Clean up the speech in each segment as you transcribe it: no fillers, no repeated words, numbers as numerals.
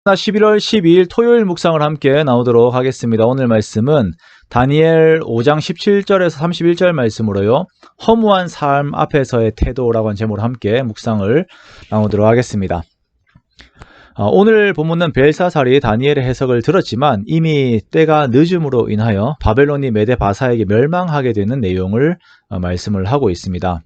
11월 12일 토요일 묵상을 함께 나오도록 하겠습니다. 오늘 말씀은 다니엘 5장 17절에서 31절 말씀으로요. 허무한 삶 앞에서의 태도라고 하는 제목으로 함께 묵상을 나오도록 하겠습니다. 오늘 본문은 벨사살이 다니엘의 해석을 들었지만 이미 때가 늦음으로 인하여 바벨론이 메데 바사에게 멸망하게 되는 내용을 말씀을 하고 있습니다.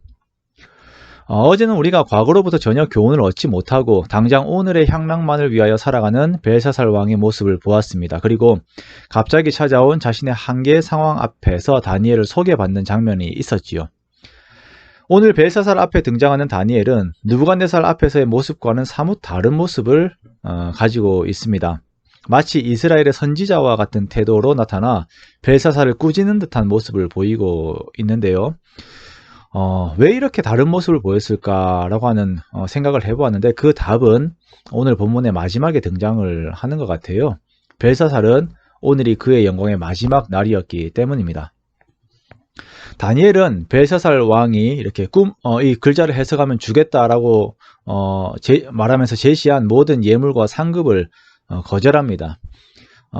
어제는 우리가 과거로부터 전혀 교훈을 얻지 못하고 당장 오늘의 향락만을 위하여 살아가는 벨사살 왕의 모습을 보았습니다. 그리고 갑자기 찾아온 자신의 한계 상황 앞에서 다니엘을 소개받는 장면이 있었지요. 오늘 벨사살 앞에 등장하는 다니엘은 느부갓네살 앞에서의 모습과는 사뭇 다른 모습을 가지고 있습니다. 마치 이스라엘의 선지자와 같은 태도로 나타나 벨사살을 꾸짖는 듯한 모습을 보이고 있는데요. 왜 이렇게 다른 모습을 보였을까라고 하는 생각을 해보았는데 그 답은 오늘 본문의 마지막에 등장을 하는 것 같아요. 벨사살은 오늘이 그의 영광의 마지막 날이었기 때문입니다. 다니엘은 벨사살 왕이 이렇게 이 글자를 해석하면 주겠다라고 말하면서 제시한 모든 예물과 상급을 거절합니다.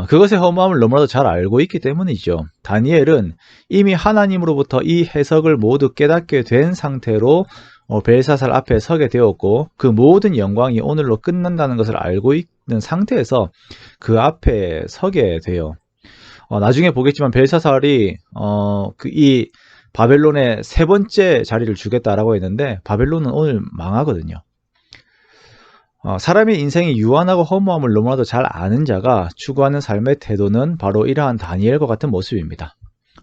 그것의 허무함을 너무나도 잘 알고 있기 때문이죠. 다니엘은 이미 하나님으로부터 이 해석을 모두 깨닫게 된 상태로 벨사살 앞에 서게 되었고 그 모든 영광이 오늘로 끝난다는 것을 알고 있는 상태에서 그 앞에 서게 돼요. 나중에 보겠지만 벨사살이 이 바벨론의 세 번째 자리를 주겠다라고 했는데 바벨론은 오늘 망하거든요. 사람의 인생이 유한하고 허무함을 너무나도 잘 아는 자가 추구하는 삶의 태도는 바로 이러한 다니엘과 같은 모습입니다.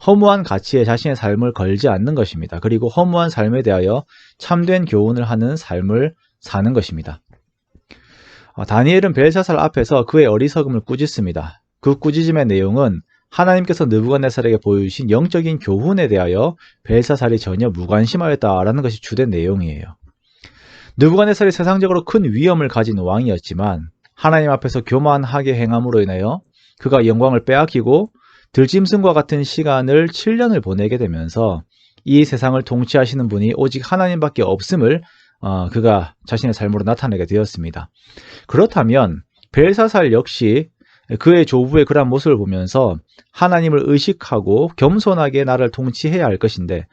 허무한 가치에 자신의 삶을 걸지 않는 것입니다. 그리고 허무한 삶에 대하여 참된 교훈을 하는 삶을 사는 것입니다. 다니엘은 벨사살 앞에서 그의 어리석음을 꾸짖습니다. 그 꾸짖음의 내용은 하나님께서 느부갓네살에게 보여주신 영적인 교훈에 대하여 벨사살이 전혀 무관심하였다라는 것이 주된 내용이에요. 느부갓네살이 세상적으로 큰 위엄을 가진 왕이었지만 하나님 앞에서 교만하게 행함으로 인하여 그가 영광을 빼앗기고 들짐승과 같은 시간을 7년을 보내게 되면서 이 세상을 통치하시는 분이 오직 하나님밖에 없음을 그가 자신의 삶으로 나타내게 되었습니다. 그렇다면 벨사살 역시 그의 조부의 그러한 모습을 보면서 하나님을 의식하고 겸손하게 나를 통치해야 할 것인데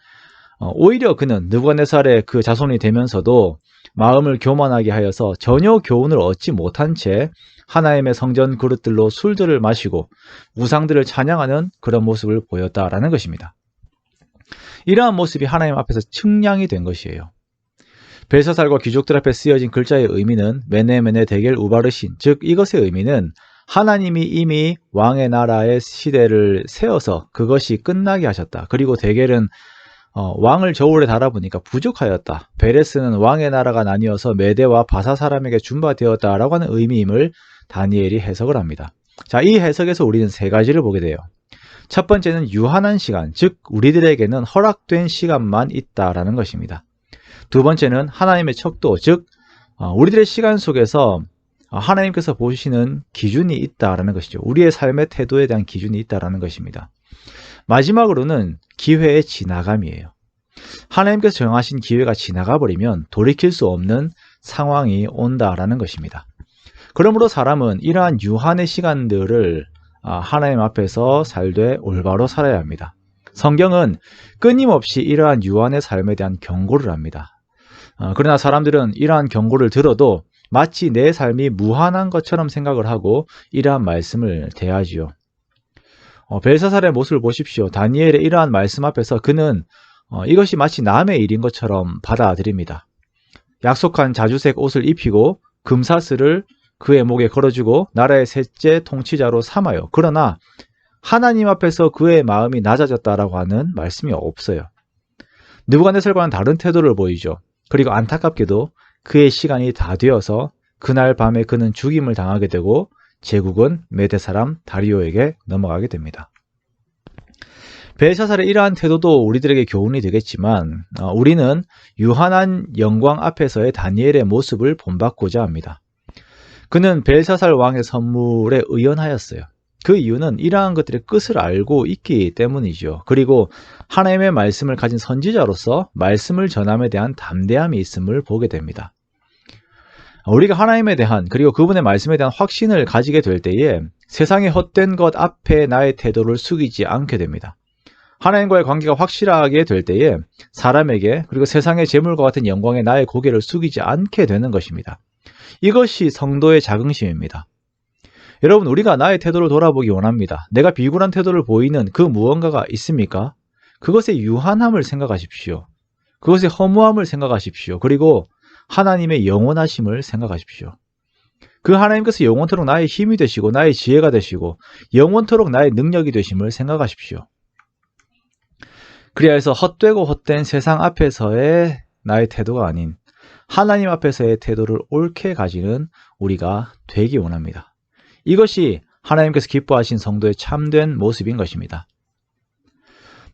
오히려 그는 느부갓네살의 그 자손이 되면서도 마음을 교만하게 하여서 전혀 교훈을 얻지 못한 채 하나님의 성전 그릇들로 술들을 마시고 우상들을 찬양하는 그런 모습을 보였다라는 것입니다. 이러한 모습이 하나님 앞에서 측량이 된 것이에요. 벨사살과 귀족들 앞에 쓰여진 글자의 의미는 메네메네 데겔 우바르신, 즉 이것의 의미는 하나님이 이미 왕의 나라의 시대를 세워서 그것이 끝나게 하셨다. 그리고 데겔은 왕을 저울에 달아보니까 부족하였다. 베레스는 왕의 나라가 나뉘어서 메대와 바사 사람에게 준바되었다라고 하는 의미임을 다니엘이 해석을 합니다. 자, 이 해석에서 우리는 세 가지를 보게 돼요. 첫 번째는 유한한 시간, 즉 우리들에게는 허락된 시간만 있다라는 것입니다. 두 번째는 하나님의 척도, 즉 우리들의 시간 속에서 하나님께서 보시는 기준이 있다라는 것이죠. 우리의 삶의 태도에 대한 기준이 있다라는 것입니다. 마지막으로는 기회의 지나감이에요. 하나님께서 정하신 기회가 지나가 버리면 돌이킬 수 없는 상황이 온다라는 것입니다. 그러므로 사람은 이러한 유한의 시간들을 하나님 앞에서 살되 올바로 살아야 합니다. 성경은 끊임없이 이러한 유한의 삶에 대한 경고를 합니다. 그러나 사람들은 이러한 경고를 들어도 마치 내 삶이 무한한 것처럼 생각을 하고 이러한 말씀을 대하지요. 벨사살의 모습을 보십시오. 다니엘의 이러한 말씀 앞에서 그는 이것이 마치 남의 일인 것처럼 받아들입니다. 약속한 자주색 옷을 입히고 금사슬을 그의 목에 걸어주고 나라의 셋째 통치자로 삼아요. 그러나 하나님 앞에서 그의 마음이 낮아졌다라고 하는 말씀이 없어요. 느부갓네살과는 다른 태도를 보이죠. 그리고 안타깝게도 그의 시간이 다 되어서 그날 밤에 그는 죽임을 당하게 되고 제국은 메대 사람 다리오에게 넘어가게 됩니다. 벨사살의 이러한 태도도 우리들에게 교훈이 되겠지만 우리는 유한한 영광 앞에서의 다니엘의 모습을 본받고자 합니다. 그는 벨사살 왕의 선물에 의연하였어요. 그 이유는 이러한 것들의 끝을 알고 있기 때문이죠. 그리고 하나님의 말씀을 가진 선지자로서 말씀을 전함에 대한 담대함이 있음을 보게 됩니다. 우리가 하나님에 대한 그리고 그분의 말씀에 대한 확신을 가지게 될 때에 세상의 헛된 것 앞에 나의 태도를 숙이지 않게 됩니다. 하나님과의 관계가 확실하게 될 때에 사람에게 그리고 세상의 재물과 같은 영광에 나의 고개를 숙이지 않게 되는 것입니다. 이것이 성도의 자긍심입니다. 여러분, 우리가 나의 태도를 돌아보기 원합니다. 내가 비굴한 태도를 보이는 그 무언가가 있습니까? 그것의 유한함을 생각하십시오. 그것의 허무함을 생각하십시오. 그리고 하나님의 영원하심을 생각하십시오. 그 하나님께서 영원토록 나의 힘이 되시고 나의 지혜가 되시고 영원토록 나의 능력이 되심을 생각하십시오. 그래야 해서 헛되고 헛된 세상 앞에서의 나의 태도가 아닌 하나님 앞에서의 태도를 옳게 가지는 우리가 되기 원합니다. 이것이 하나님께서 기뻐하신 성도의 참된 모습인 것입니다.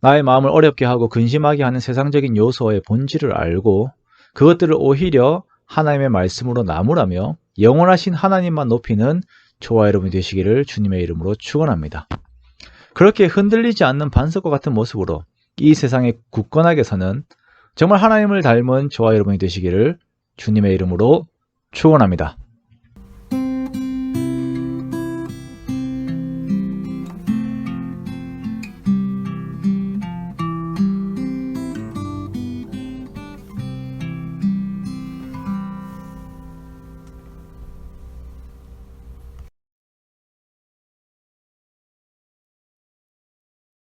나의 마음을 어렵게 하고 근심하게 하는 세상적인 요소의 본질을 알고 그것들을 오히려 하나님의 말씀으로 나무라며 영원하신 하나님만 높이는 저와 여러분이 되시기를 주님의 이름으로 축원합니다. 그렇게 흔들리지 않는 반석과 같은 모습으로 이 세상에 굳건하게 서는 정말 하나님을 닮은 저와 여러분이 되시기를 주님의 이름으로 축원합니다.